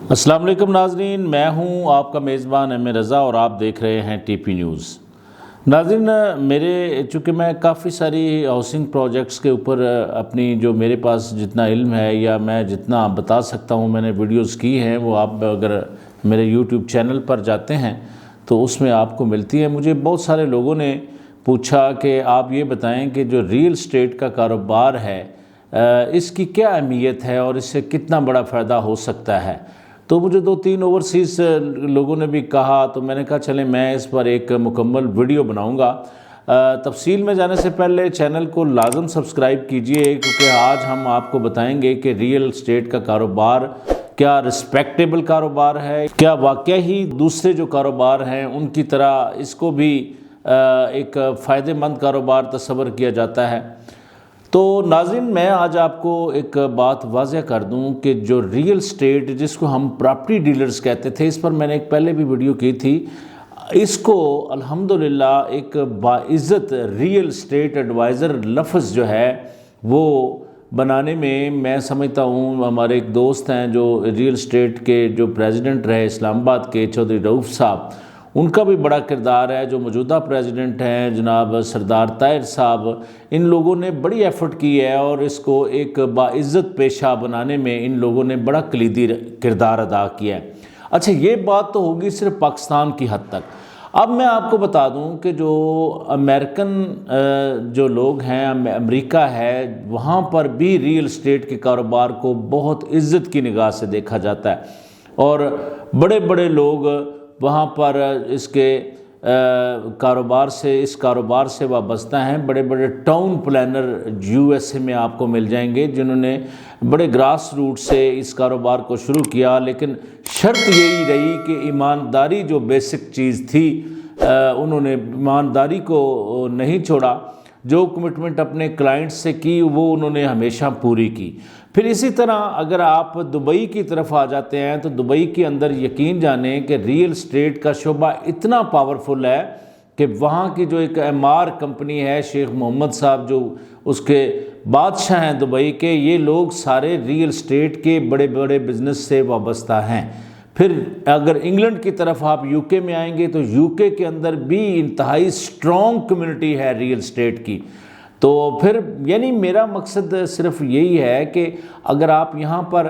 السلام علیکم ناظرین، میں ہوں آپ کا میزبان ایم رضا اور آپ دیکھ رہے ہیں ٹی پی نیوز۔ ناظرین، چونکہ میں کافی ساری ہاؤسنگ پروجیکٹس کے اوپر اپنی جو میرے پاس جتنا علم ہے یا میں جتنا بتا سکتا ہوں میں نے ویڈیوز کی ہیں، وہ آپ اگر میرے یوٹیوب چینل پر جاتے ہیں تو اس میں آپ کو ملتی ہے۔ مجھے بہت سارے لوگوں نے پوچھا کہ آپ یہ بتائیں کہ جو ریئل اسٹیٹ کا کاروبار ہے اس کی کیا اہمیت ہے اور اس سے کتنا بڑا فائدہ ہو سکتا ہے۔ تو مجھے 2-3 اوورسیز لوگوں نے بھی کہا، تو میں نے کہا چلیں میں اس پر ایک مکمل ویڈیو بناؤں گا۔ تفصیل میں جانے سے پہلے چینل کو لازم سبسکرائب کیجئے، کیونکہ آج ہم آپ کو بتائیں گے کہ ریئل اسٹیٹ کا کاروبار کیا رسپیکٹیبل کاروبار ہے، کیا واقعی ہی دوسرے جو کاروبار ہیں ان کی طرح اس کو بھی ایک فائدہ مند کاروبار تصور کیا جاتا ہے۔ تو ناظرین، میں آج آپ کو ایک بات واضح کر دوں کہ جو ریئل اسٹیٹ جس کو ہم پراپرٹی ڈیلرز کہتے تھے، اس پر میں نے ایک پہلے بھی ویڈیو کی تھی، اس کو الحمدللہ ایک باعزت ریئل اسٹیٹ ایڈوائزر لفظ جو ہے وہ بنانے میں سمجھتا ہوں ہمارے ایک دوست ہیں جو ریئل اسٹیٹ کے جو پریزیڈنٹ رہے اسلام آباد کے، چودھری رؤف صاحب، ان کا بھی بڑا کردار ہے۔ جو موجودہ پریزیڈنٹ ہیں جناب سردار طاہر صاحب، ان لوگوں نے بڑی ایفرٹ کی ہے اور اس کو ایک باعزت پیشہ بنانے میں ان لوگوں نے بڑا کلیدی کردار ادا کیا ہے۔ اچھا، یہ بات تو ہوگی صرف پاکستان کی حد تک۔ اب میں آپ کو بتا دوں کہ جو امریکن جو لوگ ہیں، امریکہ ہے، وہاں پر بھی ریئل اسٹیٹ کے کاروبار کو بہت عزت کی نگاہ سے دیکھا جاتا ہے اور بڑے بڑے لوگ وہاں پر اس کاروبار سے وابستہ ہیں۔ بڑے بڑے town planner U S A میں آپ کو مل جائیں گے جنہوں نے بڑے گراس روٹ سے اس کاروبار کو شروع کیا، لیکن شرط یہی رہی کہ ایمانداری جو بیسک چیز تھی، انہوں نے ایمانداری کو نہیں چھوڑا۔ جو کمٹمنٹ اپنے کلائنٹ سے کی وہ انہوں نے ہمیشہ پوری کی۔ پھر اسی طرح اگر آپ دبئی کی طرف آ جاتے ہیں تو دبئی کے اندر یقین جانیں کہ ریئل اسٹیٹ کا شعبہ اتنا پاورفل ہے کہ وہاں کی جو ایک ایم آر کمپنی ہے، شیخ محمد صاحب جو اس کے بادشاہ ہیں دبئی کے، یہ لوگ سارے ریئل اسٹیٹ کے بڑے بڑے بزنس سے وابستہ ہیں۔ پھر اگر انگلینڈ کی طرف آپ یو کے میں آئیں گے تو یو کے کے اندر بھی انتہائی سٹرونگ کمیونٹی ہے ریئل اسٹیٹ کی۔ تو پھر یعنی میرا مقصد صرف یہی ہے کہ اگر آپ یہاں پر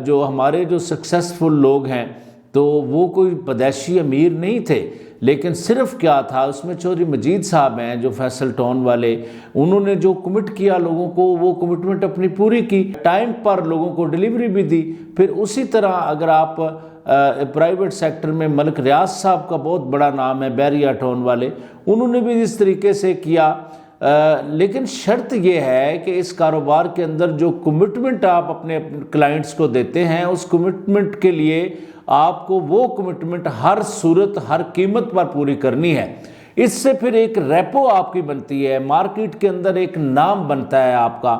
جو ہمارے جو سکسیسفل لوگ ہیں تو وہ کوئی پیدائشی امیر نہیں تھے، لیکن صرف کیا تھا اس میں، چودھری مجید صاحب ہیں جو فیصل ٹاؤن والے، انہوں نے جو کمٹ کیا لوگوں کو، وہ کمٹمنٹ اپنی پوری کی، ٹائم پر لوگوں کو ڈیلیوری بھی دی۔ پھر اسی طرح اگر آپ پرائیویٹ سیکٹر میں ملک ریاض صاحب کا بہت بڑا نام ہے، بیریا ٹاؤن والے، انہوں نے بھی اس طریقے سے کیا۔ لیکن شرط یہ ہے کہ اس کاروبار کے اندر جو کمٹمنٹ آپ اپنے کلائنٹس کو دیتے ہیں، اس کمٹمنٹ کے لیے آپ کو وہ کمٹمنٹ ہر صورت ہر قیمت پر پوری کرنی ہے۔ اس سے پھر ایک ریپو آپ کی بنتی ہے، مارکیٹ کے اندر ایک نام بنتا ہے آپ کا۔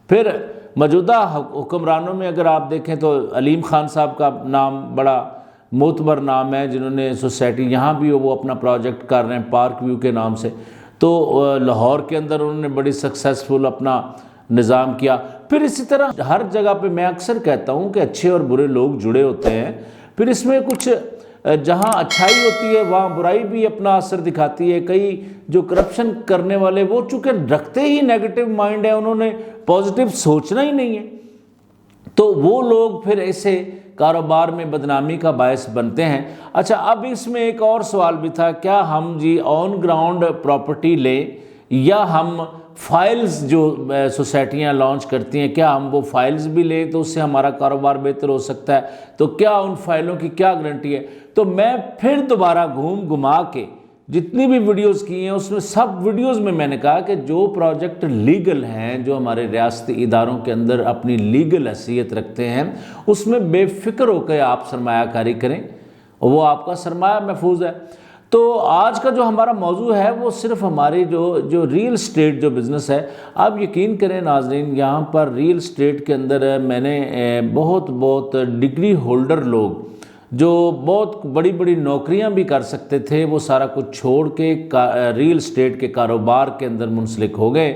پھر موجودہ حکمرانوں میں اگر آپ دیکھیں تو علیم خان صاحب کا نام بڑا معتبر نام ہے، جنہوں نے سوسائٹی یہاں بھی وہ اپنا پروجیکٹ کر رہے ہیں پارک ویو کے نام سے۔ تو لاہور کے اندر انہوں نے بڑی سکسیسفل اپنا نظام کیا۔ پھر اسی طرح ہر جگہ پہ میں اکثر کہتا ہوں کہ اچھے اور برے لوگ جڑے ہوتے ہیں، پھر اس میں کچھ جہاں اچھائی ہوتی ہے وہاں برائی بھی اپنا اثر دکھاتی ہے۔ کئی جو کرپشن کرنے والے وہ چونکہ رکھتے ہی نیگیٹو مائنڈ ہے، انہوں نے پازیٹیو سوچنا ہی نہیں ہے، تو وہ لوگ پھر ایسے کاروبار میں بدنامی کا باعث بنتے ہیں۔ اچھا، اب اس میں ایک اور سوال بھی تھا، کیا ہم آن گراؤنڈ پراپرٹی لیں یا ہم فائلز جو سوسائٹیاں لانچ کرتی ہیں، کیا ہم وہ فائلز بھی لیں تو اس سے ہمارا کاروبار بہتر ہو سکتا ہے؟ تو کیا ان فائلوں کی کیا گارنٹی ہے؟ تو میں پھر دوبارہ گھما کے جتنی بھی ویڈیوز کی ہیں اس میں سب ویڈیوز میں نے کہا کہ جو پروجیکٹ لیگل ہیں، جو ہمارے ریاستی اداروں کے اندر اپنی لیگل حیثیت رکھتے ہیں، اس میں بے فکر ہو کے آپ سرمایہ کاری کریں، وہ آپ کا سرمایہ محفوظ ہے۔ تو آج کا جو ہمارا موضوع ہے وہ صرف ہماری جو ریئل اسٹیٹ جو بزنس ہے، آپ یقین کریں ناظرین، یہاں پر ریئل اسٹیٹ کے اندر میں نے بہت ڈگری ہولڈر لوگ جو بہت بڑی بڑی نوکریاں بھی کر سکتے تھے، وہ سارا کچھ چھوڑ کے ریئل اسٹیٹ کے کاروبار کے اندر منسلک ہو گئے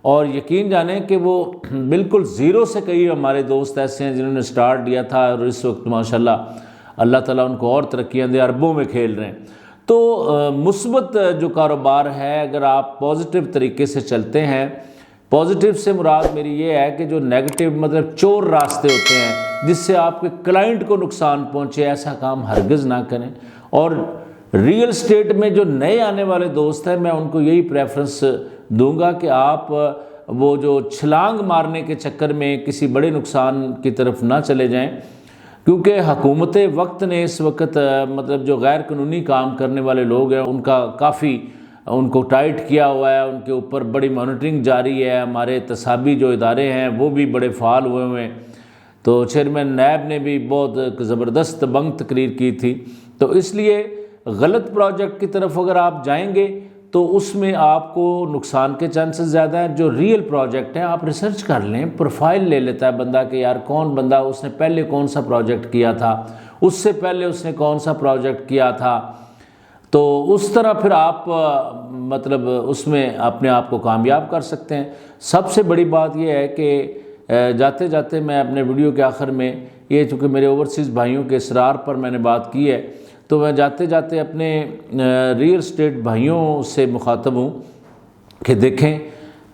اور یقین جانیں کہ وہ بالکل زیرو سے کئی ہمارے دوست ایسے ہیں جنہوں نے سٹارٹ دیا تھا اور اس وقت ماشاءاللہ اللہ تعالیٰ ان کو اور ترقیاں دے، اربوں میں کھیل رہے ہیں۔ تو مثبت جو کاروبار ہے، اگر آپ پازیٹیو طریقے سے چلتے ہیں، پازیٹیو سے مراد میری یہ ہے کہ جو نیگیٹو مطلب چور راستے ہوتے ہیں جس سے آپ کے کلائنٹ کو نقصان پہنچے، ایسا کام ہرگز نہ کریں۔ اور ریئل اسٹیٹ میں جو نئے آنے والے دوست ہیں، میں ان کو یہی پریفرنس دوں گا کہ آپ وہ جو چھلانگ مارنے کے چکر میں کسی بڑے نقصان کی طرف نہ چلے جائیں، کیونکہ حکومت وقت نے اس وقت مطلب جو غیر قانونی کام کرنے والے لوگ ہیں ان کا کافی ان کو ٹائٹ کیا ہوا ہے، ان کے اوپر بڑی مانیٹرنگ جاری ہے۔ ہمارے تصابی جو ادارے ہیں وہ بھی بڑے فعال ہوئے ہیں، تو چیئرمین نیب نے بھی بہت زبردست بنگ تقریر کی تھی۔ تو اس لیے غلط پروجیکٹ کی طرف اگر آپ جائیں گے تو اس میں آپ کو نقصان کے چانسز زیادہ ہیں۔ جو ریئل پروجیکٹ ہیں آپ ریسرچ کر لیں، پروفائل لے لیتا ہے بندہ کہ یار کون بندہ، اس نے پہلے کون سا پروجیکٹ کیا تھا، اس سے پہلے اس نے کون سا پروجیکٹ کیا تھا، تو اس طرح پھر آپ مطلب اس میں اپنے آپ کو کامیاب کر سکتے ہیں۔ سب سے بڑی بات یہ ہے کہ جاتے جاتے میں اپنے ویڈیو کے آخر میں یہ، چونکہ میرے اوورسیز بھائیوں کے اصرار پر میں نے بات کی ہے، تو میں جاتے جاتے اپنے ریئل اسٹیٹ بھائیوں سے مخاطب ہوں کہ دیکھیں،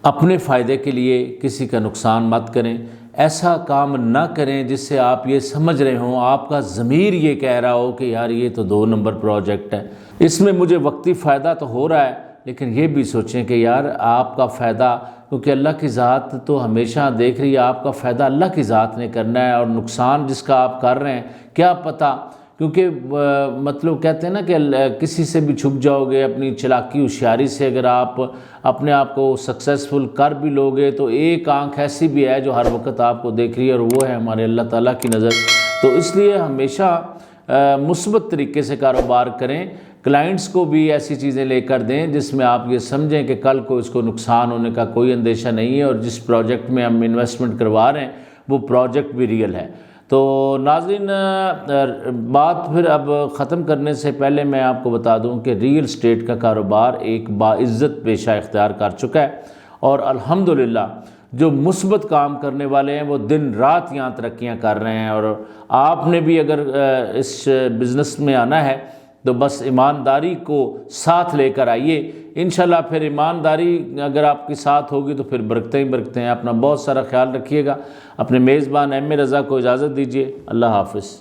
اپنے فائدے کے لیے کسی کا نقصان مت کریں، ایسا کام نہ کریں جس سے آپ یہ سمجھ رہے ہوں، آپ کا ضمیر یہ کہہ رہا ہو کہ یار یہ تو 2 نمبر پروجیکٹ ہے، اس میں مجھے وقتی فائدہ تو ہو رہا ہے، لیکن یہ بھی سوچیں کہ یار آپ کا فائدہ، کیونکہ اللہ کی ذات تو ہمیشہ دیکھ رہی ہے، آپ کا فائدہ اللہ کی ذات نے کرنا ہے، اور نقصان جس کا آپ کر رہے ہیں کیا پتہ، کیونکہ مطلب کہتے ہیں نا کہ کسی سے بھی چھپ جاؤ گے، اپنی چلاکی ہوشیاری سے اگر آپ اپنے آپ کو سکسیسفل کر بھی لوگے تو ایک آنکھ ایسی بھی ہے جو ہر وقت آپ کو دیکھ رہی ہے، اور وہ ہے ہمارے اللہ تعالیٰ کی نظر۔ تو اس لیے ہمیشہ مثبت طریقے سے کاروبار کریں، کلائنٹس کو بھی ایسی چیزیں لے کر دیں جس میں آپ یہ سمجھیں کہ کل کو اس کو نقصان ہونے کا کوئی اندیشہ نہیں ہے، اور جس پروجیکٹ میں ہم انویسٹمنٹ کروا رہے ہیں وہ پروجیکٹ بھی ریئل ہے۔ تو ناظرین، بات پھر اب ختم کرنے سے پہلے میں آپ کو بتا دوں کہ ریئل اسٹیٹ کا کاروبار ایک باعزت پیشہ اختیار کر چکا ہے، اور الحمدللہ جو مثبت کام کرنے والے ہیں وہ دن رات یہاں ترقیاں کر رہے ہیں۔ اور آپ نے بھی اگر اس بزنس میں آنا ہے تو بس ایمانداری کو ساتھ لے کر آئیے، انشاءاللہ پھر ایمانداری اگر آپ کے ساتھ ہوگی تو پھر برکتیں ہی برکتیں ہیں۔ اپنا بہت سارا خیال رکھیے گا۔ اپنے میزبان ایم اے رضا کو اجازت دیجیے، اللہ حافظ۔